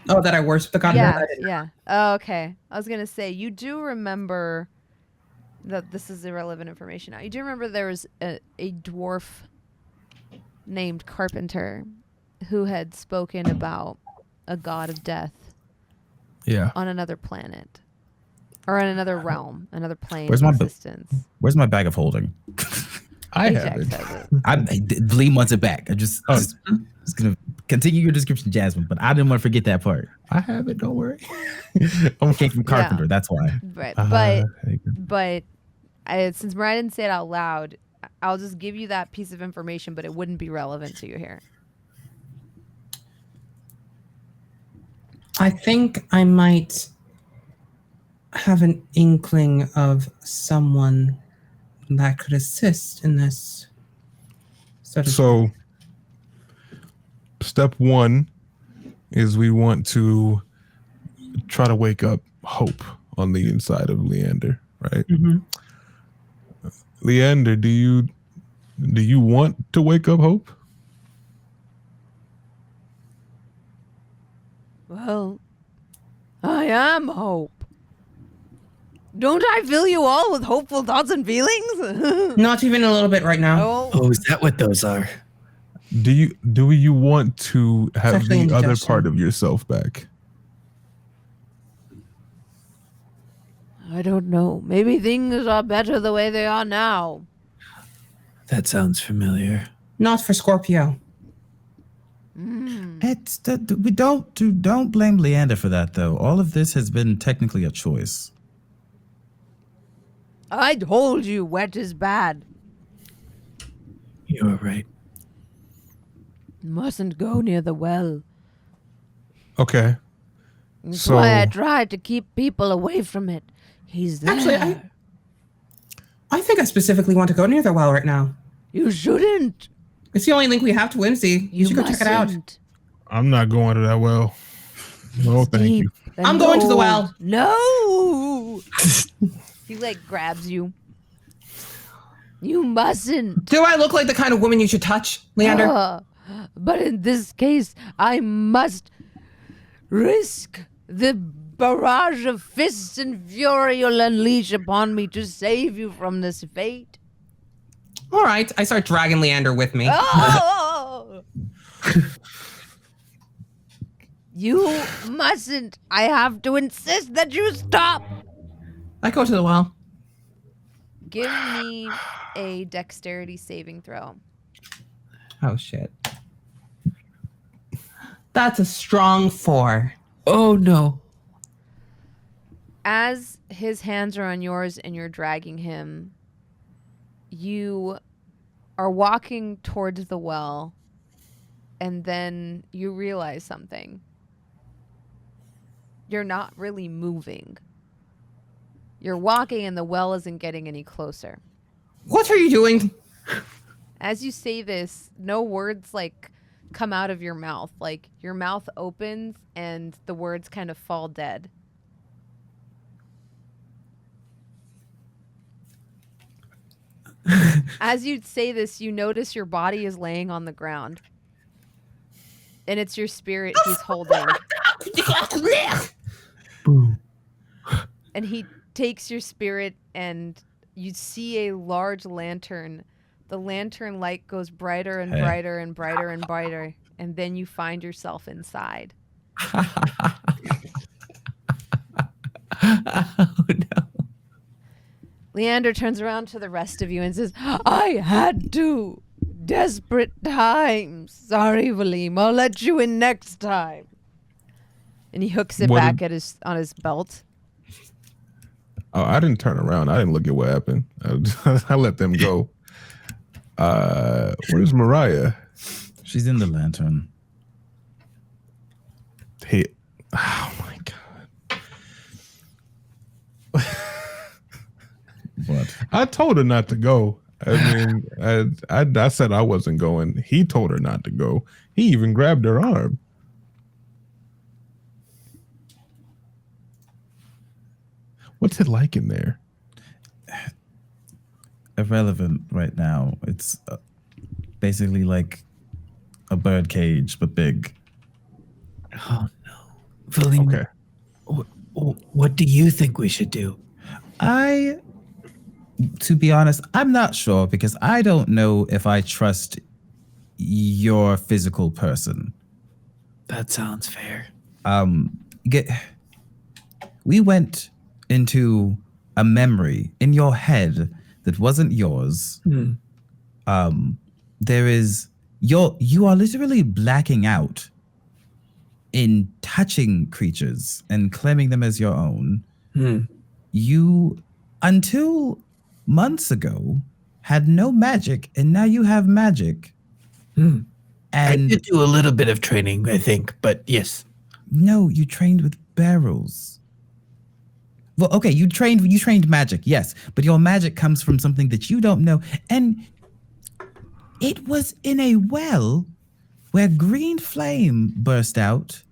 Oh, that I worship the god of Yeah, death? I didn't. yeah. Oh, okay. I was gonna say you do remember that this is irrelevant information now. You do remember there was a dwarf named Carpenter who had spoken about a god of death Yeah. on another planet or on another realm, another plane Where's of my existence. Where's my bag of holding? I have Ajax it. has it. Valym wants it back. I just gonna continue your description, Jasmine, but I didn't want to forget that part. I have it. Don't worry. I came from Carpenter. That's why. Right, there you go. but since Mirayah didn't say it out loud, I'll just give you that piece of information, but it wouldn't be relevant to you here. I think I might have an inkling of someone that could assist in this. So, step one is we want to try to wake up hope on the inside of Leander, right? Mm-hmm. Leander, do you want to wake up hope? Well, I am hope. Don't I fill you all with hopeful thoughts and feelings? Not even a little bit right now. Oh, Oh, is that what those are? Do you want to have actually the other indigestion. part of yourself back? I don't know. Maybe things are better the way they are now. That sounds familiar. Not for Scorpio. It's we don't blame Leander for that though. All of this has been technically a choice. I told you wet is bad. You're right. Mustn't go near the well. Okay. That's So- why I tried to keep people away from it. He's there. Actually, I think I specifically want to go near the well right now. You shouldn't. It's the only link we have to Whimsy. You should go check it out. mustn't. I'm not going to that well. No, thank you. Deep. Then I'm going to the no. well. No. He grabs you. You mustn't. Do I look like the kind of woman you should touch, Leander? But in this case, I must risk the barrage of fists and fury you'll unleash upon me to save you from this fate. All right. I start dragging Leander with me. Oh! You mustn't. I have to insist that you stop. I go to the well. Give me a dexterity saving throw. Oh, shit. That's a strong 4. Oh no. As his hands are on yours and you're dragging him, you are walking towards the well, and then you realize something. You're not really moving. You're walking and the well isn't getting any closer. What are you doing? As you say this, no words come out of your mouth. Your mouth opens and the words kind of fall dead. As you say this, you notice your body is laying on the ground. And it's your spirit he's holding. Boom. And he takes your spirit and you see a large lantern. The lantern light goes brighter and brighter and brighter and brighter. And then you find yourself inside. Oh no. Leander turns around to the rest of you and says, I had to. Desperate times. Sorry, Valym. I'll let you in next time. And he hooks it What back did- on his belt. Oh, I didn't turn around. I didn't look at what happened. I let them go. Where's Mirayah? She's in the lantern. Hit. Oh my god. What? I told her not to go. I mean, I said I wasn't going. He told her not to go. He even grabbed her arm. What's it like in there? Irrelevant right now. It's basically like a bird cage, but big. Oh no. Valym, Okay. what do you think we should do? To be honest, I'm not sure because I don't know if I trust your physical person. That sounds fair. We went into a memory in your head that wasn't yours. You are literally blacking out in touching creatures and claiming them as your own. You, until months ago, had no magic, and now you have magic. I And did do a little bit of training, I think, but yes. no, you trained with barrels. Well, okay, you trained magic, yes, but your magic comes from something that you don't know, and it was in a well where green flame burst out.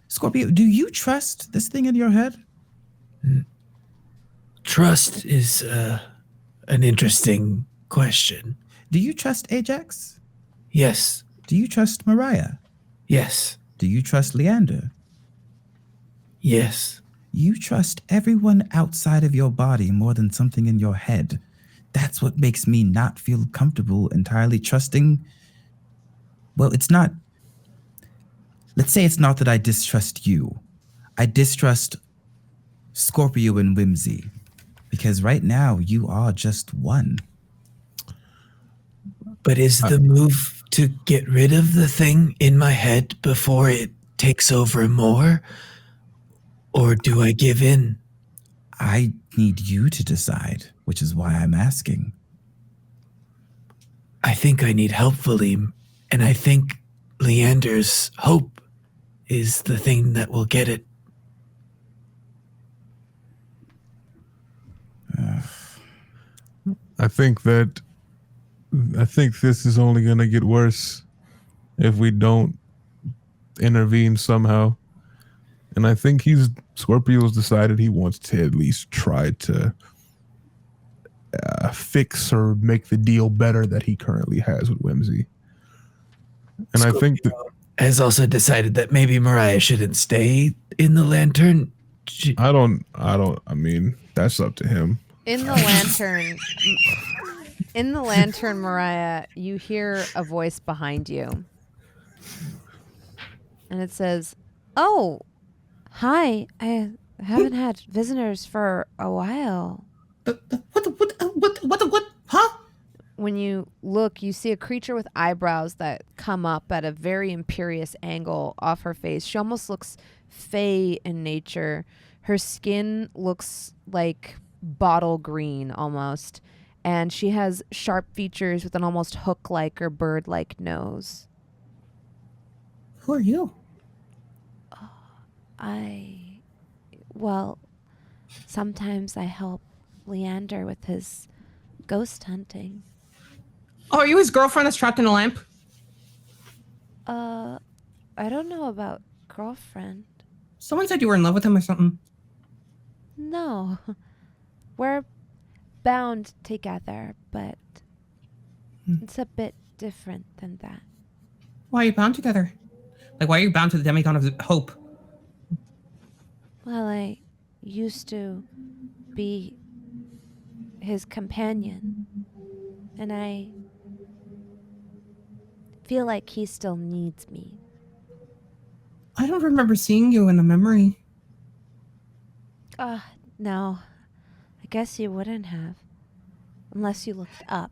Scorpio, do you trust this thing in your head? Trust is an interesting question. Do you trust Ajax? Yes. Do you trust Mirayah? Yes. Do you trust Leander? Yes. You trust everyone outside of your body more than something in your head. That's what makes me not feel comfortable entirely trusting. Well, it's not. Let's say it's not that I distrust you. I distrust Scorpio and Whimsy. Because right now, you are just one. But is the move to get rid of the thing in my head before it takes over more? Or do I give in? I need you to decide, which is why I'm asking. I think I need help, Valym, and I think Leander's hope is the thing that will get it. I think this is only going to get worse if we don't intervene somehow. And I think Scorpio's decided he wants to at least try to fix or make the deal better that he currently has with Whimsy. And Scorpio I think that has also decided that maybe Mirayah shouldn't stay in the lantern. I mean, that's up to him. In the lantern, Mirayah, you hear a voice behind you. And it says, "Oh, hi. I haven't had visitors for a while." What? Huh? When you look, you see a creature with eyebrows that come up at a very imperious angle off her face. She almost looks fey in nature. Her skin looks like bottle green almost. And she has sharp features with an almost hook-like or bird-like nose. Who are you? Well, sometimes I help Leander with his ghost hunting. Oh, are you his girlfriend that's trapped in a lamp? I don't know about girlfriend. Someone said you were in love with him or something. No. We're bound together, but it's a bit different than that. Why are you bound together? Like, why are you bound to the demigod of hope? Well, I used to be his companion, and I feel like he still needs me. I don't remember seeing you in the memory. No. I guess you wouldn't have. Unless you looked up.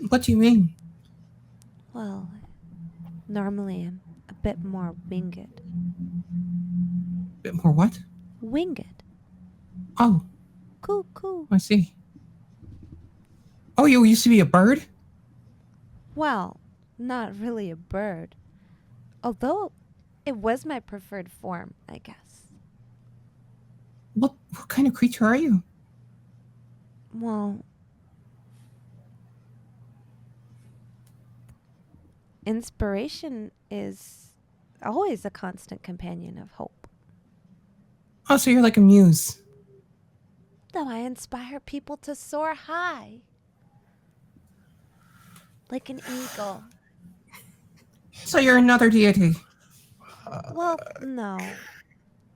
What do you mean? Well, normally I'm a bit more winged. Bit more what? Winged. Oh, Cool. I see. Oh, you used to be a bird? Well, not really a bird. Although it was my preferred form, I guess. What kind of creature are you? Well, inspiration is always a constant companion of hope. Oh, so you're like a muse. Though I inspire people to soar high. Like an eagle. So you're another deity. Well, no.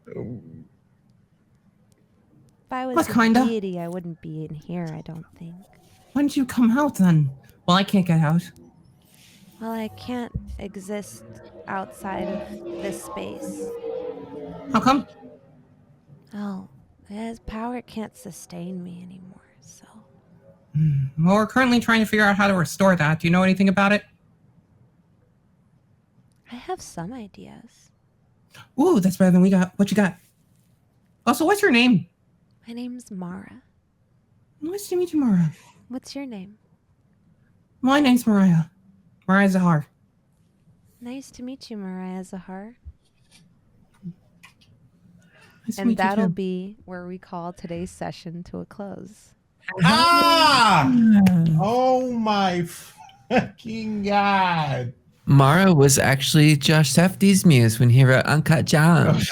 If I was What a kinda? deity, I wouldn't be in here, I don't think. When did you come out then? Well, I can't get out. Well, I can't exist outside of this space. How come? Oh, his power can't sustain me anymore, so. Well, we're currently trying to figure out how to restore that. Do you know anything about it? I have some ideas. Ooh, that's better than we got. What you got? Also, what's your name? My name's Mara. Nice to meet you, Mara. What's your name? My name's Mirayah. Mirayah Zahar. Nice to meet you, Mirayah Zahar. Nice to And meet you, that'll too. be where we call today's session to a close. Ah! Oh my fucking god! Mara was actually Josh Safdie's muse when he wrote Uncut Gems.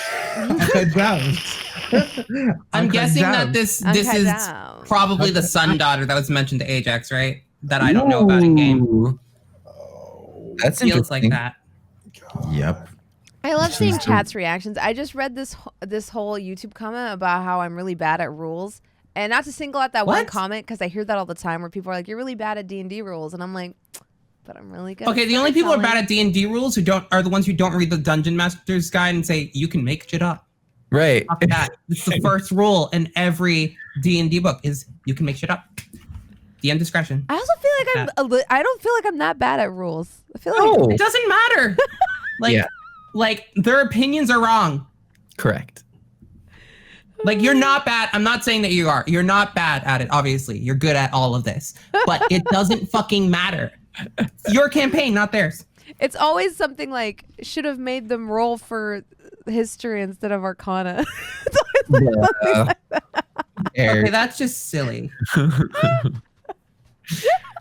I'm guessing that this is Uncut probably the sun daughter that was mentioned to Ajax, right? That I don't know about in game. Ooh. That's Feels like interesting. that. Yep. I love seeing chat's reactions. I just read this whole YouTube comment about how I'm really bad at rules. And not to single out that one What? comment, because I hear that all the time where people are like, you're really bad at D&D rules. And I'm like, but I'm really good. Okay, the only people who are bad at D&D rules are the ones who don't read the Dungeon Master's Guide and say, you can make shit up. Right. Fuck that. It's the first rule in every D&D book is you can make shit up. DM discretion. I also feel like I don't feel like I'm that bad at rules. I feel like Oh, It doesn't matter. Yeah. Like their opinions are wrong. correct. Like you're not bad. I'm not saying that you are. You're not bad at it, obviously. You're good at all of this. But it doesn't fucking matter. Your campaign, not theirs. it's always something like should have made them roll for history instead of Arcana. It's always like something like that. Okay, that's just silly.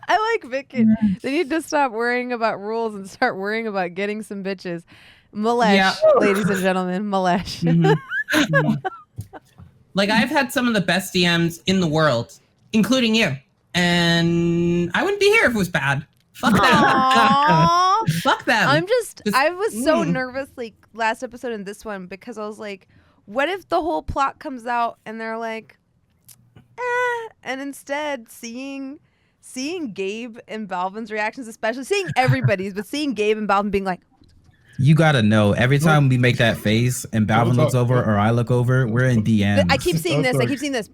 I like Vicken. They need to stop worrying about rules and start worrying about getting some bitches. Malesh, Yeah. ladies and gentlemen, Malesh. Mhm. Mhm. Like I've had some of the best DMs in the world, including you. And I wouldn't be here if it was bad. Fuck them. Aww. Fuck them. I was so Mm. nervous like last episode and this one because I was like, what if the whole plot comes out and they're like, and instead seeing Gabe and Balvin's reactions, especially seeing everybody's, but seeing Gabe and Balvin being like, You gotta know, every time we make that face and Balvin looks over or I look over, we're in DMs. I keep seeing this. I keep seeing this.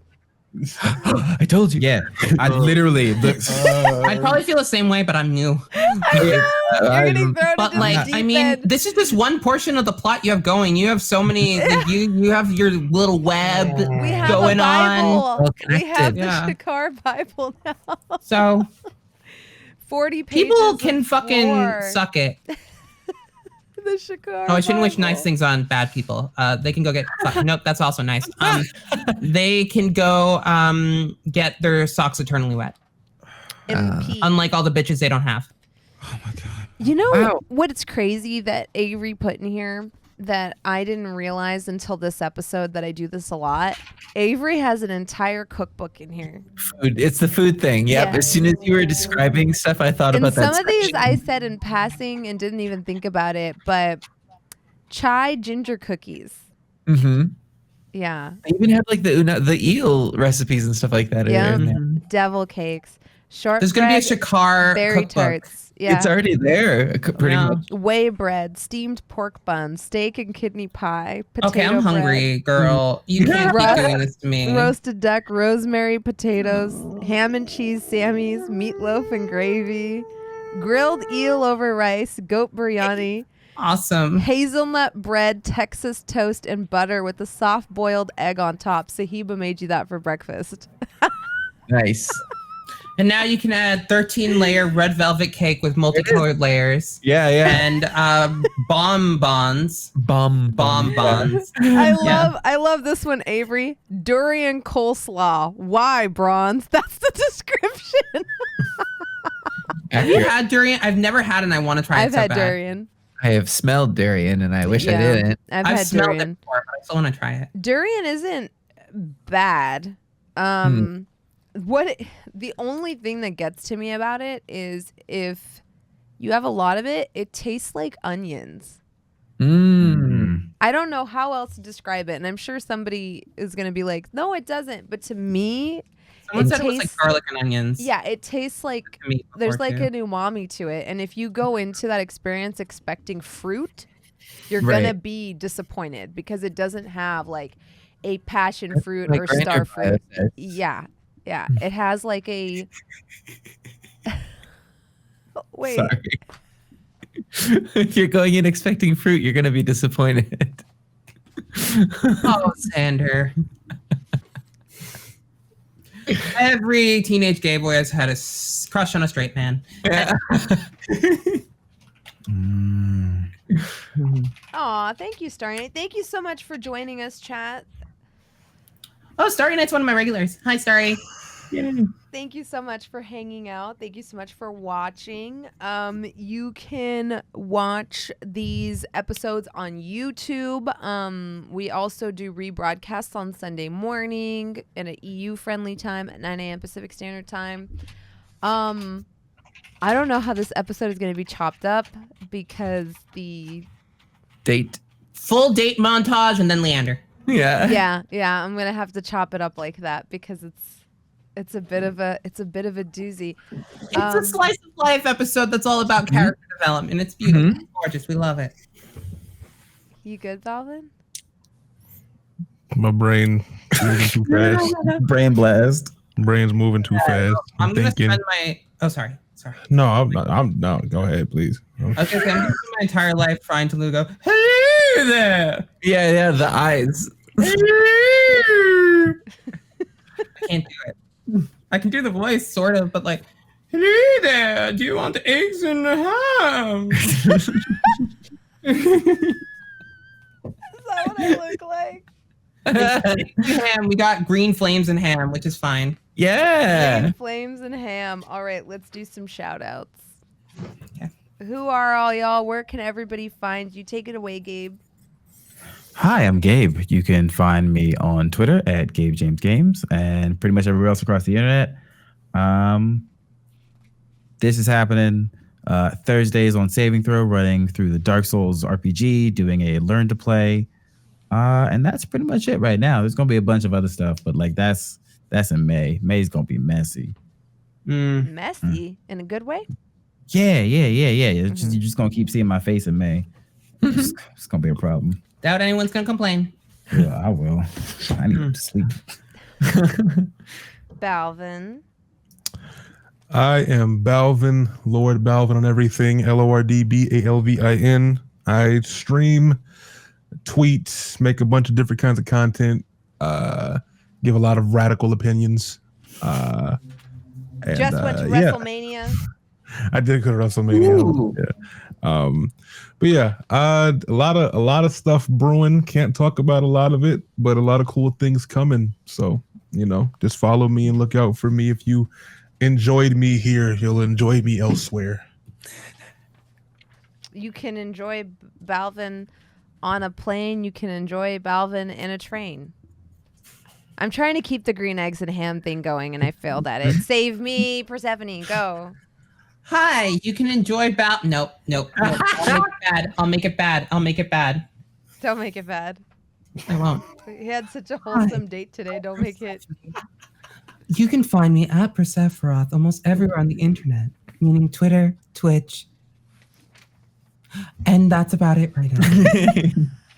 I told you. Yeah, I literally look. I'd probably feel the same way, but I'm new. I know. You're getting thrown But into like, the deep I mean, end. this is just one portion of the plot you have going. You have so many. Like, you have your little web We have going a Bible. Well We have the connected. Shikar Bible now. So 40 pages. people can of fucking lore. suck it. The Shikar Oh, I shouldn't wish Bible. nice things on bad people. They can go get. Nope, that's also nice. They can go get their socks eternally wet. MP. Unlike all the bitches they don't have. Oh my god. You know Wow. what's crazy that Avery put in here that I didn't realize until this episode that I do this a lot? Avery has an entire cookbook in here. Food. It's the food thing. Yep. Yeah. As soon as you were describing stuff, I thought And about that. some of these section. I said in passing and didn't even think about it, but chai ginger cookies. Mhm. Yeah. They even have like the eel recipes and stuff like that. are Yeah. in there. Devil cakes. Shortbread. There's gonna be a Shikar berry cookbook. tarts. Yeah. It's already there, pretty Yeah. much. Whey bread, steamed pork buns, steak and kidney pie, potato Okay, I'm bread, hungry, girl. You can't Roast- keep doing this to me. roasted duck, rosemary potatoes, ham and cheese Sammy's, meatloaf and gravy, grilled eel over rice, goat biryani, Awesome. hazelnut bread, Texas toast, and butter with a soft boiled egg on top. Sahiba made you that for breakfast. Nice. And now you can add 13-layer red velvet cake with multicolored layers. Yeah, yeah. And bonbons. Bonbons. I love this one, Avery. Durian coleslaw. Why, Bronze? That's the description. Have you had durian? I've never had, and I want to try it I've so had bad. durian. I have smelled durian, and I wish I didn't. I've I've had smelled durian. it before, but I still want to try it. Durian isn't bad. The only thing that gets to me about it is if you have a lot of it, it tastes like onions. I don't know how else to describe it, and I'm sure somebody is going to be like, no, it doesn't. But to me, Someone said it was like garlic and onions. Yeah, it tastes like there's like an umami to it. And if you go into that experience expecting fruit, you're going to be disappointed because it doesn't have like a passion fruit or star fruit. Yeah. It has like a... Wait. Sorry. If you're going in expecting fruit, you're going to be disappointed. Oh, Xander. Every teenage gay boy has had a crush on a straight man. Yeah. Aw, thank you, Starry Night. Thank you so much for joining us, chat. Oh, Starry Night's one of my regulars. Hi, Starry. Yay. Thank you so much for hanging out. Thank you so much for watching. You can watch these episodes on YouTube. We also do rebroadcasts on Sunday morning at an EU-friendly time at 9 a.m. Pacific Standard Time. I don't know how this episode is going to be chopped up because the full date montage and then Leander. Yeah. I'm going to have to chop it up like that because it's a bit of a doozy. It's a slice of life episode that's all about character development. It's beautiful. It's gorgeous. We love it. You good, Valym? My brain moving too fast. Brain blast. Brain's moving too fast. I'm gonna thinking. spend my. Oh, sorry. No, I'm not. No, go ahead, please. Okay, I'm gonna spend my entire life trying to go. Hey there. Yeah, the eyes. I can't do it. I can do the voice, sort of, but like, hey there, do you want the eggs and the ham? Is that what I look like? Ham. We got green flames and ham, which is fine. Yeah. Green flames and ham. All right, let's do some shout outs. Yeah. Who are all y'all? Where can everybody find you? Take it away, Gabe. Hi, I'm Gabe. You can find me on Twitter at GabeJamesGames and pretty much everywhere else across the internet. This is happening Thursdays on Saving Throw, running through the Dark Souls RPG, doing a Learn to Play. And that's pretty much it right now. There's going to be a bunch of other stuff, but like that's in May. May's going to be messy. Messy in a good way? Yeah. You're just going to keep seeing my face in May. It's going to be a problem. Doubt anyone's gonna complain. Yeah, I will. I need to sleep. Balvin. I am Balvin, LordBalvin on everything. LordBalvin. I stream, tweet, make a bunch of different kinds of content. Give a lot of radical opinions. Just went to WrestleMania. I did go to WrestleMania. Yeah. But yeah, a lot of stuff brewing. Can't talk about a lot of it, but a lot of cool things coming. So, just follow me and look out for me. If you enjoyed me here, you'll enjoy me elsewhere. You can enjoy Balvin on a plane. You can enjoy Balvin in a train. I'm trying to keep the green eggs and ham thing going, and I failed at it. Save me, Persephone, go. Hi, you can enjoy Nope. I'll make it bad. Don't make it bad. I won't. He had such a wholesome date today. Don't make it. You can find me at Persephiroth almost everywhere on the internet, meaning Twitter, Twitch, and that's about it right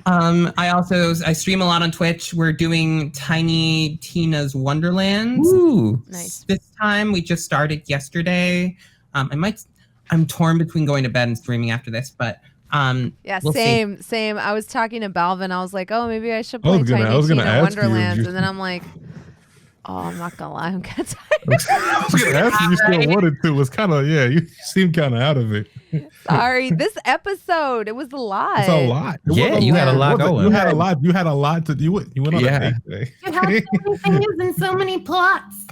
now. I stream a lot on Twitch. We're doing Tiny Tina's Wonderland. Ooh, nice. This time we just started yesterday. I'm torn between going to bed and streaming after this, but yeah, we'll same. I was talking to Balvin. I was like, oh, maybe I should play Tiny Tina Wonderlands, and then I'm like, oh, I'm not gonna lie, I'm kind of tired. I was gonna ask if you still wanted to. It was kind of you seemed kind of out of it. Sorry, this episode it was a lot. It's a lot. You had a lot going. You had a lot. You had a lot to do. You went on a date today. You have so many things and so many plots.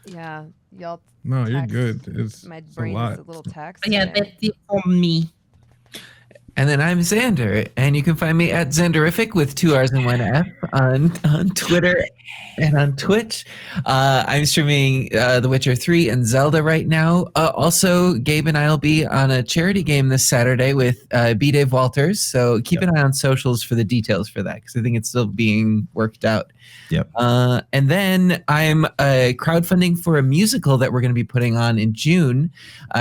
Yeah, y'all. No, you're good. It's my a brain lot. is a little taxed. Yeah, today. that's it for me. And then I'm Xander, and you can find me at Xanderific with 2 R's and 1 F on Twitter and on Twitch. I'm streaming The Witcher 3 and Zelda right now. Also, Gabe and I will be on a charity game this Saturday with B. Dave Walters. So keep an eye on socials for the details for that, because I think it's still being worked out. Yep. And then I'm crowdfunding for a musical that we're going to be putting on in June.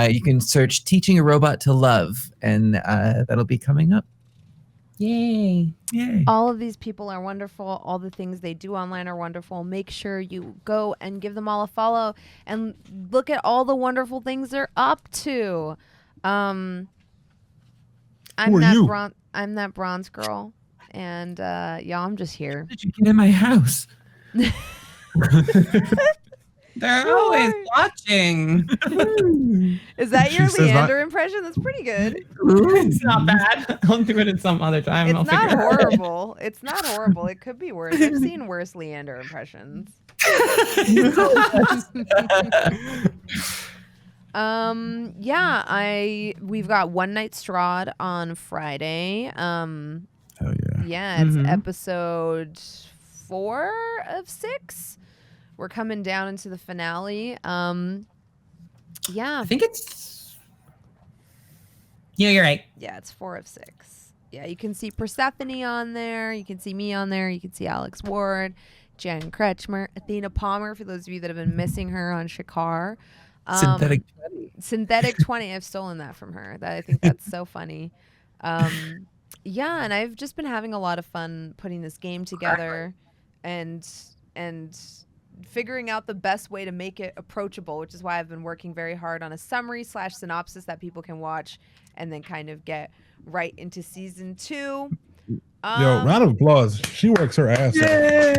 You can search Teaching a Robot to Love, and that'll be coming up. Yay. Yay. All of these people are wonderful. All the things they do online are wonderful. Make sure you go and give them all a follow and look at all the wonderful things they're up to. I'm that bronze girl, and y'all, I'm just here. How did you get in my house? They're always watching. Is that your She says Leander impression? That's pretty good. It's not bad. I'll do it at some other time. It's not horrible. It's not horrible. It could be worse. I've seen worse Leander impressions. We've got One Night Strahd on Friday. Hell yeah. Yeah, it's episode 4 of 6. We're coming down into the finale. I think it's. Yeah, you're right. Yeah, it's 4 of 6. Yeah, you can see Persephone on there. You can see me on there. You can see Alex Ward, Jen Kretschmer, Athena Palmer, for those of you that have been missing her on Shikar. Synthetic 20. Synthetic 20. I've stolen that from her. I think that's so funny. Yeah, and I've just been having a lot of fun putting this game together and figuring out the best way to make it approachable, which is why I've been working very hard on a summary/synopsis that people can watch and then kind of get right into season 2. Yo, round of applause. She works her ass off.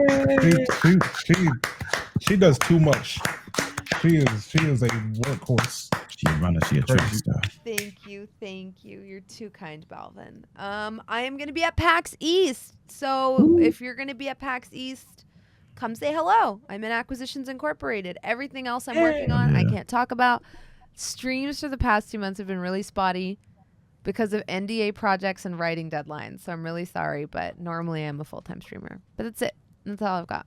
She does too much. She is a workhorse. She a trick star. Thank you. You're too kind, Balvin. I am going to be at PAX East. So if you're going to be at PAX East, come say hello. I'm in Acquisitions Incorporated. Everything else I'm working on, I can't talk about. Streams for the past 2 months have been really spotty because of NDA projects and writing deadlines. So I'm really sorry, but normally I'm a full-time streamer. But that's it. That's all I've got.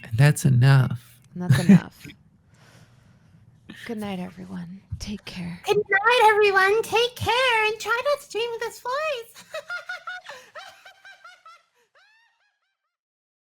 And that's enough. And that's enough. Good night, everyone. Take care. Good night, everyone. Take care and try not to stream with this voice.